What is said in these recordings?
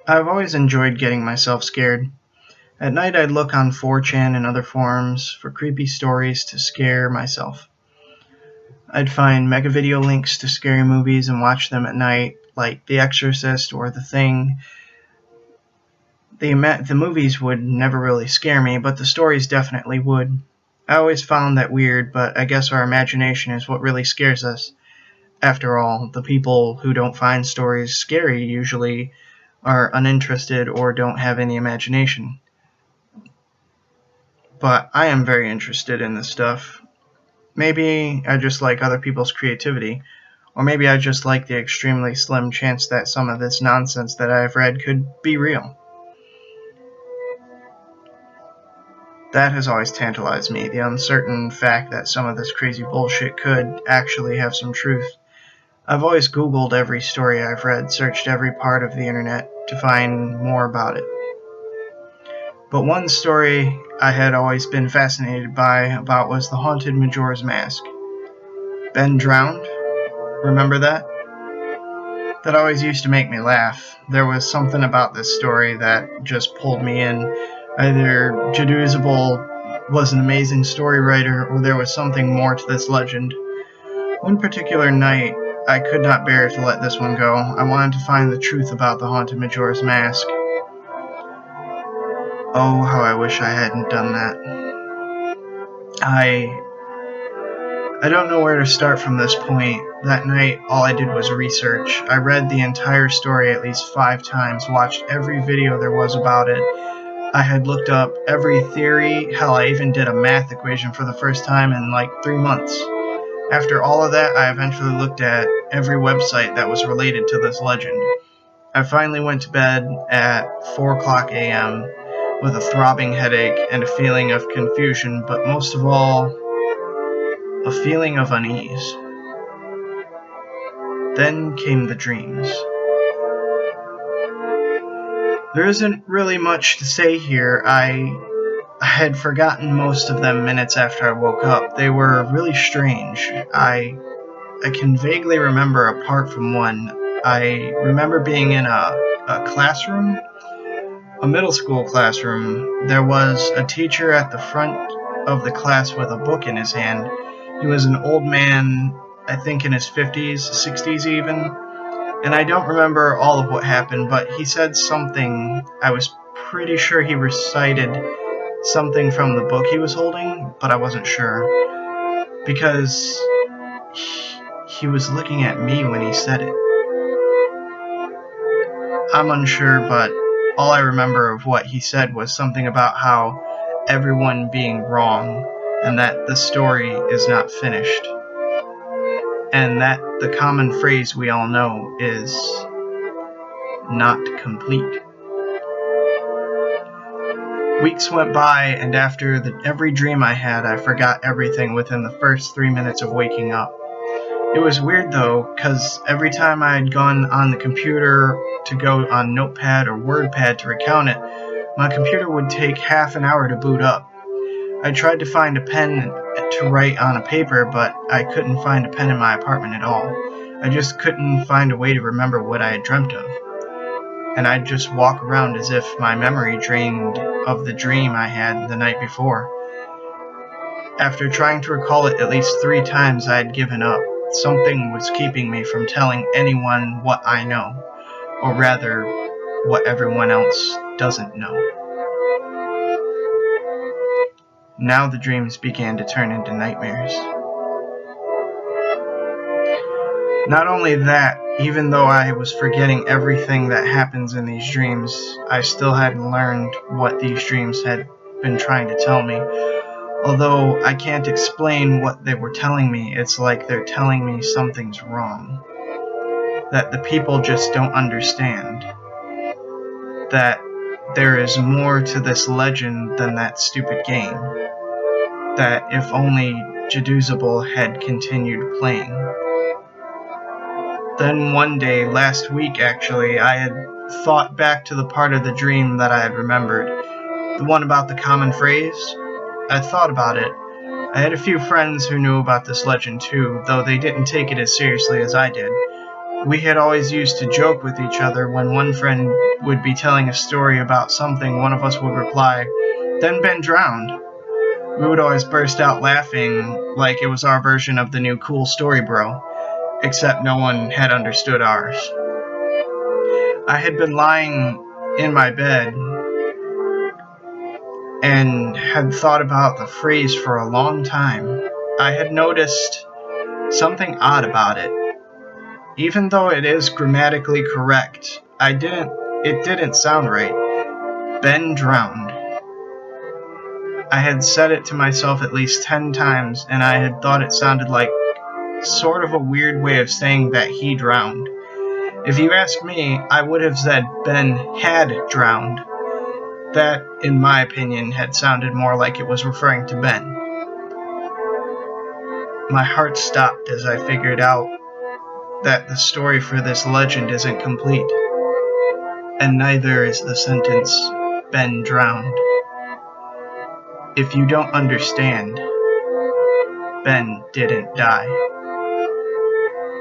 I've always enjoyed getting myself scared. At night I'd look on 4chan and other forums for creepy stories to scare myself. I'd find mega video links to scary movies and watch them at night, like The Exorcist or The Thing. The movies would never really scare me, but the stories definitely would. I always found that weird, but I guess our imagination is what really scares us. After all, the people who don't find stories scary usually are uninterested or don't have any imagination. But I am very interested in this stuff. Maybe I just like other people's creativity, or maybe I just like the extremely slim chance that some of this nonsense that I have read could be real. That has always tantalized me, the uncertain fact that some of this crazy bullshit could actually have some truth. I've always Googled every story I've read, searched every part of the internet to find more about it. But one story I had always been fascinated about was the haunted Majora's Mask. Ben drowned? Remember that? That always used to make me laugh. There was something about this story that just pulled me in. Either Jedusable was an amazing story writer, or there was something more to this legend. One particular night, I could not bear to let this one go. I wanted to find the truth about the haunted Majora's Mask. Oh, how I wish I hadn't done that. I don't know where to start from this point. That night, all I did was research. I read the entire story at least 5 times, watched every video there was about it. I had looked up every theory. Hell, I even did a math equation for the first time in like 3 months. After all of that, I eventually looked at every website that was related to this legend. I finally went to bed at 4:00 a.m. with a throbbing headache and a feeling of confusion, but most of all, a feeling of unease. Then came the dreams. There isn't really much to say here. I had forgotten most of them minutes after I woke up. They were really strange. I can vaguely remember apart from one. I remember being in a classroom, a middle school classroom. There was a teacher at the front of the class with a book in his hand. He was an old man, I think in his 50s, 60s even. And I don't remember all of what happened, but he said something. I was pretty sure he recited something from the book he was holding, but I wasn't sure. Because he was looking at me when he said it. I'm unsure, but all I remember of what he said was something about how everyone being wrong and that the story is not finished. And that the common phrase we all know is not complete. Weeks went by, and after every dream I had, I forgot everything within the first 3 minutes of waking up. It was weird though, because every time I had gone on the computer to go on Notepad or WordPad to recount it, my computer would take half an hour to boot up. I tried to find a pen to write on a paper, but I couldn't find a pen in my apartment at all. I just couldn't find a way to remember what I had dreamt of. And I'd just walk around as if my memory drained of the dream I had the night before. After trying to recall it at least 3 times, I had given up. Something was keeping me from telling anyone what I know, or rather, what everyone else doesn't know. Now the dreams began to turn into nightmares. Not only that, even though I was forgetting everything that happens in these dreams, I still hadn't learned what these dreams had been trying to tell me. Although I can't explain what they were telling me, it's like they're telling me something's wrong. That the people just don't understand. That there is more to this legend than that stupid game. That if only Jedusable had continued playing. Then one day, last week actually, I had thought back to the part of the dream that I had remembered. The one about the common phrase. I thought about it. I had a few friends who knew about this legend too, though they didn't take it as seriously as I did. We had always used to joke with each other when one friend would be telling a story about something, one of us would reply, "Then Ben drowned." We would always burst out laughing like it was our version of the new cool story, bro, except no one had understood ours. I had been lying in my bed and had thought about the phrase for a long time. I had noticed something odd about it. Even though it is grammatically correct, it didn't sound right. Ben drowned. I had said it to myself at least 10 times, and I had thought it sounded like sort of a weird way of saying that he drowned. If you ask me, I would have said Ben had drowned. That, in my opinion, had sounded more like it was referring to Ben. My heart stopped as I figured out that the story for this legend isn't complete, and neither is the sentence, Ben drowned. If you don't understand, Ben didn't die.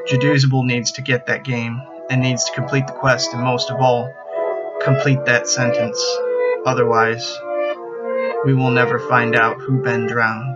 Jaduzable needs to get that game, and needs to complete the quest, and most of all, complete that sentence. Otherwise, we will never find out who Ben drowned.